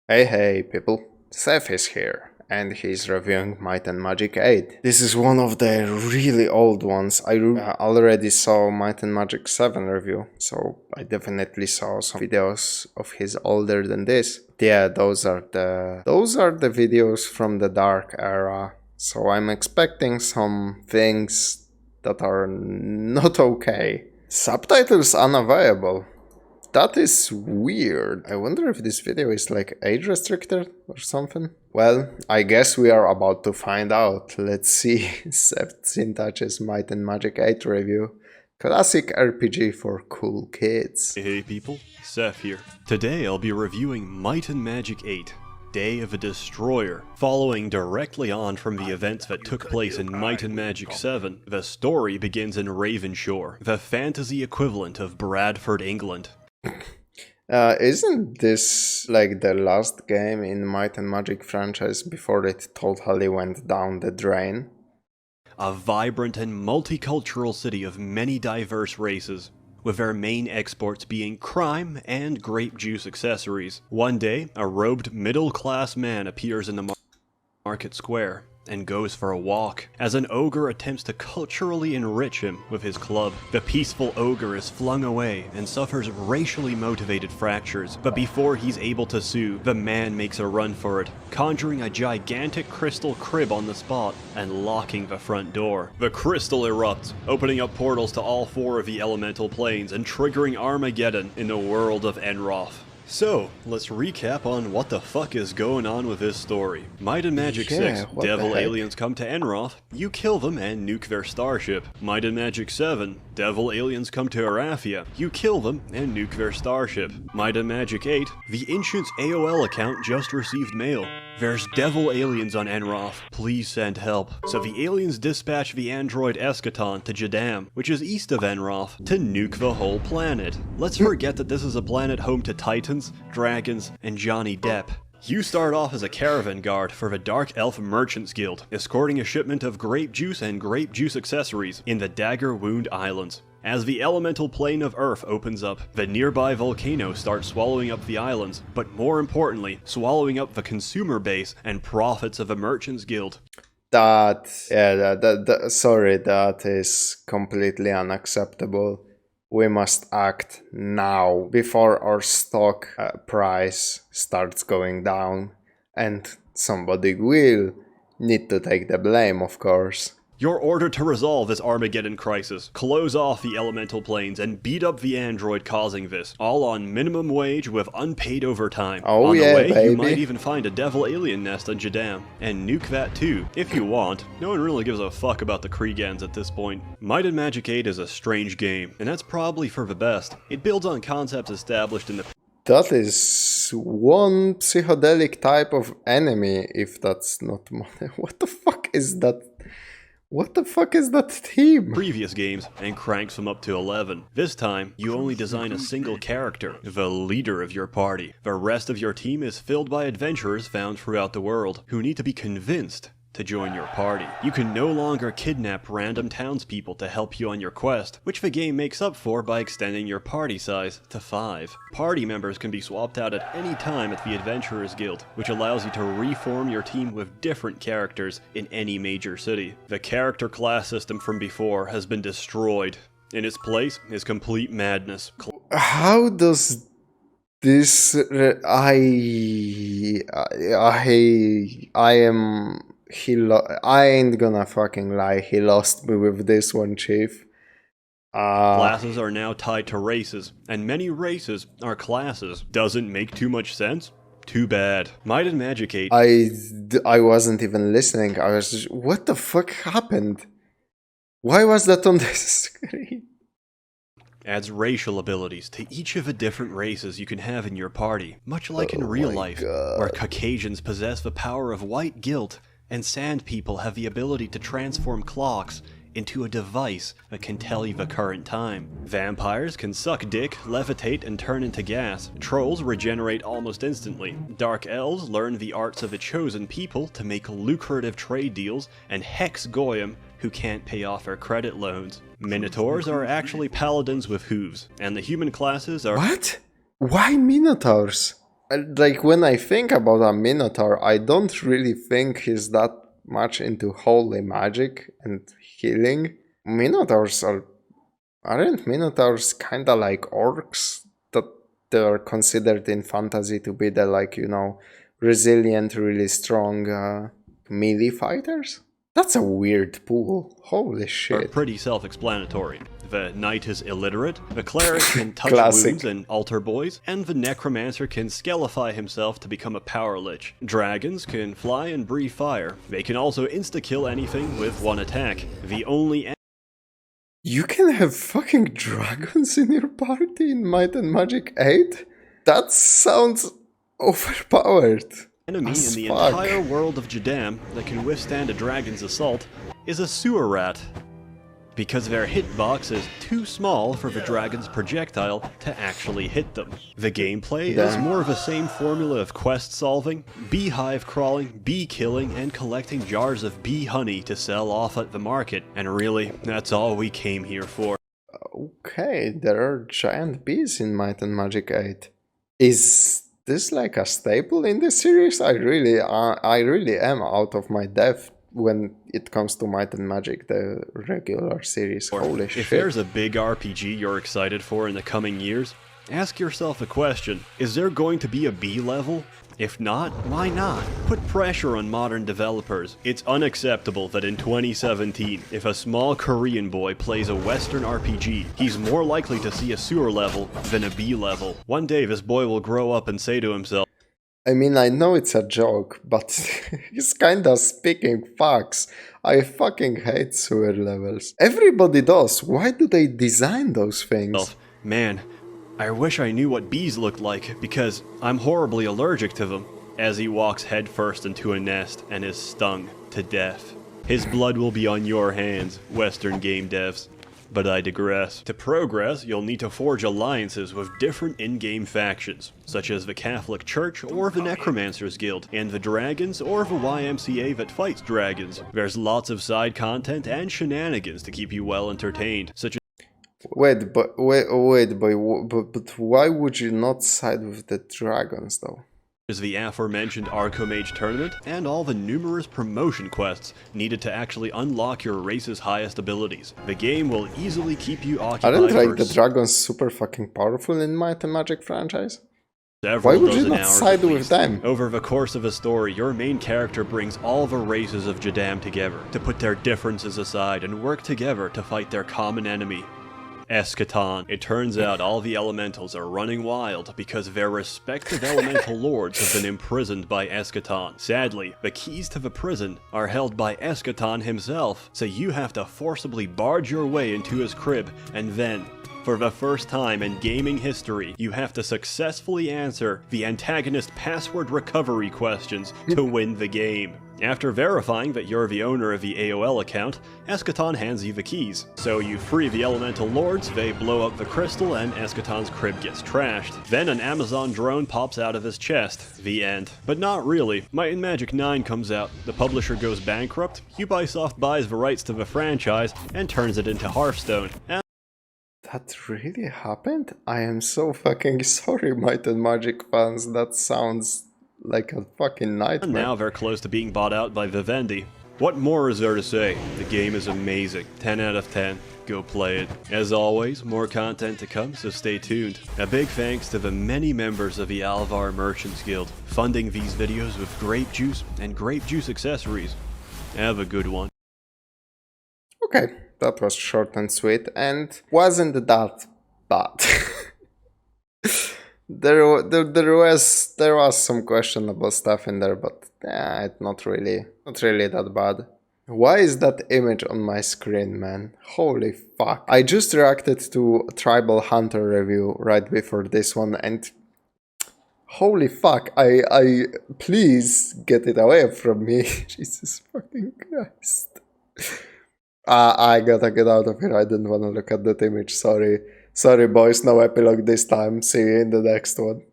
Hey people, Seth is here, and he's reviewing Might and Magic 8. This is one of the really old ones. I already saw Might and Magic 7 review, so I definitely saw some videos of his older than this. Yeah, those are the videos from the dark era, so I'm expecting some things that are not okay. Subtitles unavailable. That is weird. I wonder if this video is like age restricted or something. Well, I guess we are about to find out. Let's see. Ssethtzeentach's Might and Magic 8 review. Classic RPG for cool kids. Hey people, Seth here. Today I'll be reviewing Might and Magic 8, Day of a Destroyer. Following directly on from the events that took place in Might and Magic 7, the story begins in Ravenshore, the fantasy equivalent of Bradford, England. Isn't this like the last game in Might and Magic franchise before it totally went down the drain? A vibrant and multicultural city of many diverse races, with their main exports being crime and grape juice accessories. One day, a robed middle-class man appears in the market square and goes for a walk, as an ogre attempts to culturally enrich him with his club. The peaceful ogre is flung away and suffers racially motivated fractures, but before he's able to sue, the man makes a run for it, conjuring a gigantic crystal crib on the spot and locking the front door. The crystal erupts, opening up portals to all four of the elemental planes and triggering Armageddon in the world of Enroth. So, let's recap on what the fuck is going on with this story. Might and Magic 6, devil aliens come to Enroth, you kill them and nuke their starship. Might and Magic 7, devil aliens come to Arathia, you kill them and nuke their starship. Might and Magic 8, the Ancient's AOL account just received mail. There's devil aliens on Enroth, please send help. So the aliens dispatch the android Eschaton to Jadam, which is east of Enroth, to nuke the whole planet. Let's forget that this is a planet home to Titans, dragons, and Johnny Depp. You start off as a caravan guard for the Dark Elf Merchants Guild, escorting a shipment of grape juice and grape juice accessories in the Dagger Wound Islands. As the elemental plane of Earth opens up, the nearby volcano starts swallowing up the islands, but more importantly, swallowing up the consumer base and profits of the Merchants Guild. Sorry, that is completely unacceptable. We must act now before our stock price starts going down, and somebody will need to take the blame, of course. You're ordered to resolve this Armageddon crisis, close off the elemental planes, and beat up the android causing this, all on minimum wage with unpaid overtime. Oh, on yeah, the way, baby. You might even find a devil alien nest on Jadam, and nuke that too, if you want. No one really gives a fuck about the Kriegans at this point. Might and Magic 8 is a strange game, and that's probably for the best. It builds on concepts established in the That is one psychedelic type of enemy, if that's not what the fuck is that? What the fuck is that theme? previous games, and cranks them up to 11. This time, you only design a single character, the leader of your party. The rest of your team is filled by adventurers found throughout the world, who need to be convinced to join your party. You can no longer kidnap random townspeople to help you on your quest, which the game makes up for by extending your party size to 5. Party members can be swapped out at any time at the Adventurers Guild, which allows you to reform your team with different characters in any major city. The character class system from before has been destroyed. In its place is complete madness. How does this? I ain't gonna fucking lie. He lost me with this one, Chief. Classes are now tied to races, and many races are classes. Doesn't make too much sense? Too bad. Might and Magic 8. I wasn't even listening. I was just, what the fuck happened? Why was that on the screen? Adds racial abilities to each of the different races you can have in your party, much like in real life, where Caucasians possess the power of white guilt, and sand people have the ability to transform clocks into a device that can tell you the current time. Vampires can suck dick, levitate, and turn into gas. Trolls regenerate almost instantly. Dark elves learn the arts of the chosen people to make lucrative trade deals, and Hex Goyim who can't pay off their credit loans. Minotaurs are actually paladins with hooves, and the human classes are— What? Why Minotaurs? like when I think about a Minotaur, I don't really think he's that much into holy magic and healing. Minotaurs aren't Minotaurs kinda like orcs that they're considered in fantasy to be the like, you know, resilient, really strong melee fighters? That's a weird pool. Holy are shit. pretty self-explanatory. The knight is illiterate, the cleric can touch Classic. wounds and altar boys, and the necromancer can skelify himself to become a power lich. Dragons can fly and breathe fire. They can also insta-kill anything with one attack. The only You can have fucking dragons in your party in Might and Magic 8? That sounds overpowered. enemy in As the fuck. entire world of Jadam that can withstand a dragon's assault is a sewer rat, because their hitbox is too small for the dragon's projectile to actually hit them. The gameplay is Damn. more of the same formula of quest solving, beehive crawling, bee killing, and collecting jars of bee honey to sell off at the market, and really, that's all we came here for. Okay, there are giant bees in Might and Magic 8. Is this like a staple in this series? I really am out of my depth when it comes to Might and Magic, the regular series. Holy If shit. there's a big RPG you're excited for in the coming years, ask yourself a question. Is there going to be a B level? If not, why not? Put pressure on modern developers. It's unacceptable that in 2017, if a small Korean boy plays a Western RPG, he's more likely to see a sewer level than a B level. One day this boy will grow up and say to himself, I mean, I know it's a joke, but he's kinda speaking facts. I fucking hate sewer levels. Everybody does. Why do they design those things? man, I wish I knew what bees look like, because I'm horribly allergic to them, as he walks headfirst into a nest and is stung to death. His blood will be on your hands, Western game devs. But I digress. To progress, you'll need to forge alliances with different in-game factions, such as the Catholic Church or the Necromancers Guild, and the Dragons or the YMCA that fights dragons. There's lots of side content and shenanigans to keep you well entertained, such But why would you not side with the dragons though? as the aforementioned Archomage tournament, and all the numerous promotion quests needed to actually unlock your race's highest abilities. The game will easily keep you occupied Aren't like for the dragons super fucking powerful in Might and Magic franchise? several Why would you dozen not hours side at with least. them? Over the course of a story, your main character brings all the races of Jadam together to put their differences aside and work together to fight their common enemy, Eschaton. It turns out all the elementals are running wild because their respective elemental lords have been imprisoned by Eschaton. Sadly, the keys to the prison are held by Eschaton himself, so you have to forcibly barge your way into his crib, and then, for the first time in gaming history, you have to successfully answer the antagonist password recovery questions to win the game. After verifying that you're the owner of the AOL account, Eschaton hands you the keys. So you free the elemental lords, they blow up the crystal, and Eschaton's crib gets trashed. Then an Amazon drone pops out of his chest. The end. But not really. Might and Magic 9 comes out, the publisher goes bankrupt, Ubisoft buys the rights to the franchise, and turns it into Hearthstone. That really happened? I am so fucking sorry, Might and Magic fans. That sounds like a fucking nightmare. And now they're close to being bought out by Vivendi. What more is there to say? The game is amazing. 10 out of 10. Go play it. As always, more content to come, so stay tuned. A big thanks to the many members of the Alvar Merchants Guild, funding these videos with grape juice and grape juice accessories. Have a good one. Okay, that was short and sweet, and wasn't that bad. There was some questionable stuff in there, but it's not really that bad. Why is that image on my screen, man? Holy fuck. I just reacted to Tribal Hunter review right before this one, and holy fuck, I please get it away from me. Jesus fucking Christ. I gotta get out of here. I didn't want to look at that image. Sorry, boys, no epilogue this time. See you in the next one.